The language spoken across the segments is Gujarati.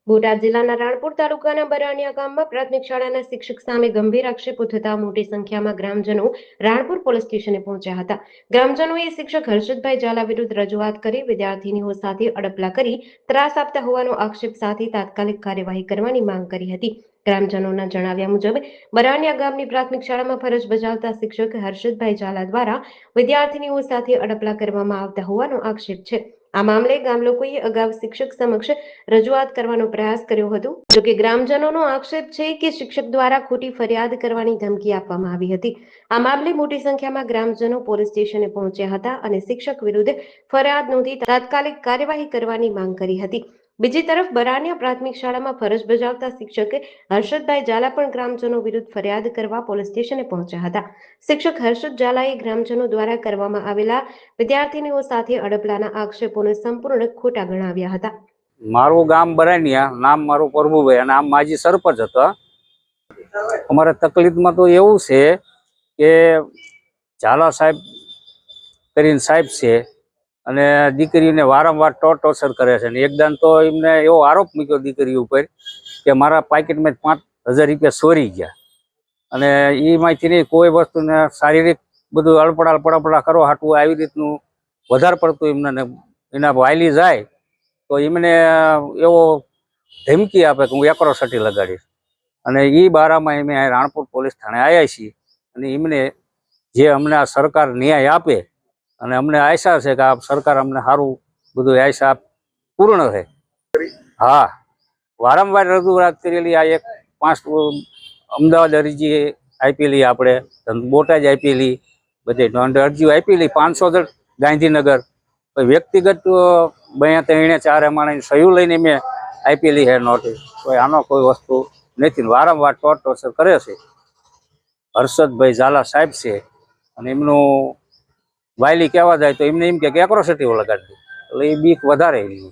બોટાદ જિલ્લાના રાણપુર તાલુકાના બરાણિયા ગામમાં પ્રાથમિક શાળાના શિક્ષક સામે ગંભીર આક્ષેપો થતા મોટી સંખ્યામાં ગ્રામજનો રાણપુર પોલીસ સ્ટેશને પહોંચ્યા હતા। ગ્રામજનોએ શિક્ષક હર્ષદભાઈ ઝાલા વિરુદ્ધ રજૂઆત કરી વિદ્યાર્થીનીઓ સાથે અડપલા કરી ત્રાસ આપતા હોવાનો આક્ષેપ સાથે તાત્કાલિક કાર્યવાહી કરવાની માંગ કરી હતી। ગ્રામજનોના જણાવ્યા મુજબ બરાણિયા ગામની પ્રાથમિક શાળામાં ફરજ બજાવતા શિક્ષક હર્ષદભાઈ ઝાલા દ્વારા વિદ્યાર્થીનીઓ સાથે અડપલા કરવામાં આવતા હોવાનો આક્ષેપ છે। આ મામલે ગામ લોકોએ અગાઉ શિક્ષક સમક્ષ રજૂઆત કરવાનો પ્રયાસ કર્યો હતો। જોકે ગ્રામજનોનો આક્ષેપ છે કે શિક્ષક દ્વારા ખોટી ફરિયાદ કરવાની ધમકી આપવામાં આવી હતી। આ મામલે મોટી સંખ્યામાં ગ્રામજનો પોલીસ સ્ટેશને પહોંચ્યા હતા અને શિક્ષક વિરુદ્ધ ફરિયાદ નોંધી તાત્કાલિક કાર્યવાહી કરવાની માંગ કરી હતી। બીજી તરફ બરાણિયા પ્રાથમિક શાળામાં ફરજ બજાવતા શિક્ષક હર્ષદભાઈ ઝાલા પણ ગ્રામજનો વિરુદ્ધ ફરિયાદ કરવા પોલીસ સ્ટેશને પહોંચ્યા હતા। શિક્ષક હર્ષદ ઝાલાએ ગ્રામજનો દ્વારા કરવામાં આવેલા વિદ્યાર્થીનીઓ સાથે અડપલાના આક્ષેપોને સંપૂર્ણ ખોટા ગણાવ્યા હતા। મારું ગામ બરાણિયા, નામ મારું પ્રભુભાઈ અને આમ માજી સરપંચ હતા। અમારે તકલીફમાં તો એવું છે કે ઝાલા સાહેબ કરીને સાહેબ છે અને દીકરીને વારંવાર ટોર્ચર કરે છે। અને એકદમ તો એમને એવો આરોપ મૂક્યો દીકરી ઉપર કે મારા પાકીટમાં 5,000 રૂપિયા ચોરી ગયા અને એમાંથી નહીં કોઈ વસ્તુને શારીરિક બધું અડપડા કરવા હાટું આવી રીતનું વધારે પડતું એમને એના વાયલી જાય તો એમને એવો ધમકી આપે કે હું એક્રોસિટી લગાડીશ। અને એ બારામાં અમે રાણપુર પોલીસ થાણે આવ્યા છીએ અને એમને જે અમને આ સરકાર ન્યાય આપે અને અમને આશા છે કે આ સરકાર અમને સારું બધું આશા પૂર્ણ રહે। હા, વારંવાર રજૂઆત કરેલી। આ એક 5 અમદાવાદ અરજી આપેલી, આપણે બોટાદ આપેલી, બધી અરજીઓ આપેલી, 500 ગાંધીનગર વ્યક્તિગત 2-3-4 માણસની સહી લઈને મેં આપેલી છે નોટિસ। તો આનો કોઈ વસ્તુ નથી, વારંવાર ટોર્ચર કરે છે। હર્ષદભાઈ ઝાલા સાહેબ છે અને એમનું વાયલી કહેવા જાય તો એમને એમ કે એક્રોસિટી લગાડી દે એટલે એ બીક વધારે એની છે।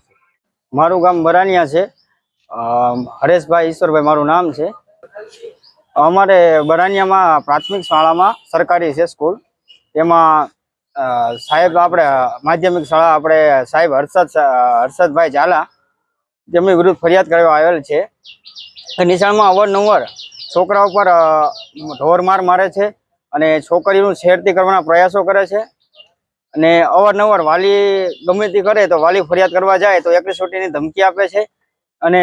મારું ગામ બરાણિયા છે। હરેશભાઈ ઈશ્વરભાઈ મારું નામ છે। અમારે બરાણિયામાં પ્રાથમિક શાળામાં સરકારી છે સ્કૂલ, એમાં સાહેબ આપણે માધ્યમિક શાળા આપણે સાહેબ હર્ષદભાઈ ઝાલા તેમની વિરુદ્ધ ફરિયાદ કરવા આવેલ છે। નિશાળમાં અવારનવાર છોકરા ઉપર ઢોરમાર મારે છે અને છોકરીનું છેડતી કરવાના પ્રયાસો કરે છે અને અવારનવાર વાલી ગમે તે કરે તો વાલી ફરિયાદ કરવા જાય તો એક્રોસિટીની ધમકી આપે છે અને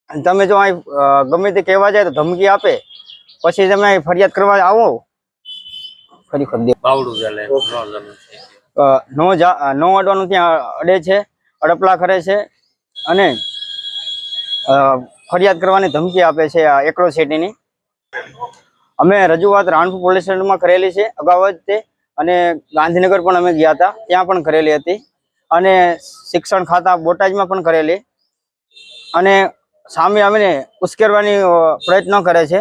તમે જો અહીં ગમે તે કહેવા જાય તો ધમકી આપે, પછી તમે ફરિયાદ કરવા આવો નો અડવાનું ત્યાં અડે છે, અડપલા કરે છે અને ફરિયાદ કરવાની ધમકી આપે છે આ એક્રોસિટીની। અમે રજૂઆત રાણપુર પોલીસ સ્ટેશનમાં કરેલી છે અગાઉ જ તે, અને ગાંધીનગર પણ અમે ગયા હતા, ત્યાં પણ કરેલી હતી અને શિક્ષણ ખાતા બોટાદમાં પણ કરેલી। અને સામે આવીને ઉશ્કેરવાની પ્રયત્ન કરે છે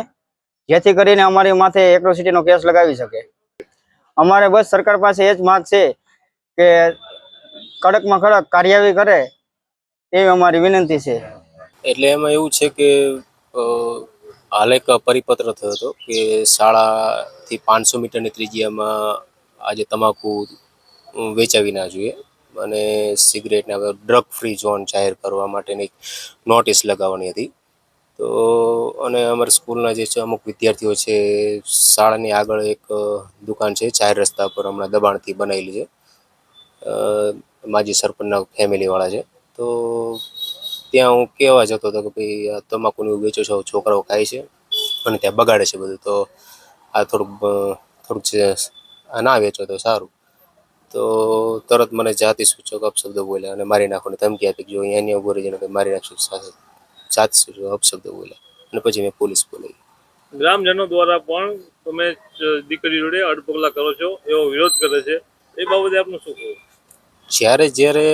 જેથી કરીને અમારી માથે એક્રોસિટીનો કેસ લગાવી શકે। અમારે બસ સરકાર પાસે એ જ માગ છે કે કડકમાં કડક કાર્યવાહી કરે એવી અમારી વિનંતી છે। એટલે એમાં એવું છે કે હાલ એક પરિપત્ર થયો હતો કે શાળાથી 500 મીટરની ત્રિજ્યામાં આજે તમાકુ વેચાવી ના જોઈએ અને સિગરેટના ડ્રગ ફ્રી ઝોન જાહેર કરવા માટેની નોટિસ લગાવવાની હતી। તો અને અમારી સ્કૂલના જે છે અમુક વિદ્યાર્થીઓ છે, શાળાની આગળ એક દુકાન છે જાહેર રસ્તા પર હમણાં દબાણથી બનાવેલી છે, માજી સરપંચના ફેમિલીવાળા છે। તો ત્યાં હું કહેવા જતો હતો કે ભાઈ તમાકુનું વેચો છો, છોકરાઓ ખાય છે અને ત્યાં બગાડે છે બધું, તો આ થોડુંક ના વેચો તો સારું। તો તરત મને જાતિ સૂચક અપશબ્દો બોલ્યા અને મારી નાખવાની ધમકી આપી કે જો અહીંયાની ઉભો રહી જાય મારી નાખશું, જાતિ સૂચક અપશબ્દો બોલ્યા અને પછી મેં પોલીસ બોલાવી। ગ્રામજનો દ્વારા પણ તમે દીકરી જોડે અડપગલા કરો છો એવો વિરોધ કરે છે, એ બાબતે આપનું શું કહેવું? જ્યારે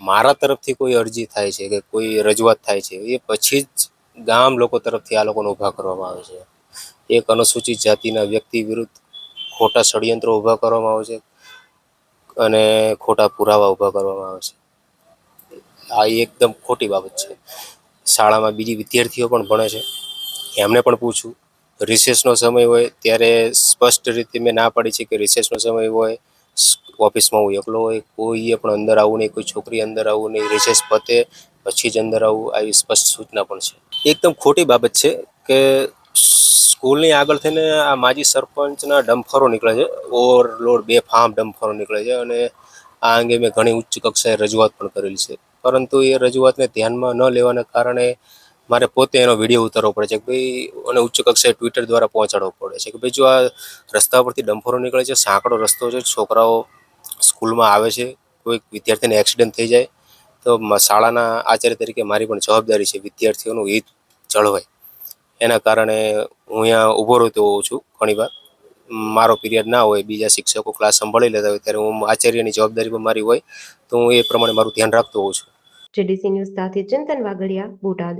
મારા તરફથી કોઈ અરજી થાય છે કે કોઈ રજૂઆત થાય છે એ પછી જ ગામ લોકો તરફથી આ લોકોને ઊભા કરવામાં આવે છે। એક અનુસૂચિત જાતિના વ્યક્તિ વિરુદ્ધ ખોટા ષડયંત્રો ઊભા કરવામાં આવે છે અને ખોટા પુરાવા ઊભા કરવામાં આવે છે। આ એકદમ ખોટી બાબત છે। શાળામાં બીજી વિદ્યાર્થીઓ પણ ભણે છે, એમને પણ પૂછું, રિસેસનો સમય હોય ત્યારે સ્પષ્ટ રીતે મેં ના પાડી છે કે રિસેસનો સમય હોય, ઓફિસમાં હું એકલો હોય, કોઈએ પણ અંદર આવવું નહીં, કોઈ છોકરી અંદર આવવું નહીં, રિસેસ પતે પછી જ અંદર આવું આવી સ્પષ્ટ સૂચના પણ છે. એકદમ ખોટી બાબત છે કે સ્કૂલની આગળ થઈને આ માજી સરપંચના ડમ્ફરો નીકળે છે, ઓવરલોડ બેફામ ડમ્ફરો નીકળે છે, અને આ અંગે મેં ઘણી ઉચ્ચ કક્ષાએ રજૂઆત પણ કરેલી છે, પરંતુ એ રજૂઆતને ધ્યાનમાં ન લેવાના કારણે મારે પોતે એનો વિડીયો ઉતારવો પડે છે કે ભાઈ, અને ઉચ્ચ કક્ષાએ ટ્વિટર દ્વારા પહોંચાડવો પડે છે કે ભાઈ જો આ રસ્તા પરથી ડમ્ફરો નીકળે છે, સાંકડો રસ્તો છે, છોકરાઓ સ્કૂલમાં આવે છે, કોઈ વિદ્યાર્થીને એક્સિડન્ટ થઈ જાય તો શાળાના આચાર્ય તરીકે મારી પણ જવાબદારી છે વિદ્યાર્થીઓનું હિત જળવાય. એના કારણે હું અહીંયા ઊભો રહેતો હોઉં છું. ઘણીવાર મારો પીરિયડ ના હોય, બીજા શિક્ષકો ક્લાસ સંભાળી લેતા હોય, ત્યારે હું આચાર્યની જવાબદારી પણ મારી હોય તો હું એ પ્રમાણે મારું ધ્યાન રાખતો હોઉં છું. જેડીસી ન્યૂઝ સાથે ચિંતન વાગડિયા, બોટાદ.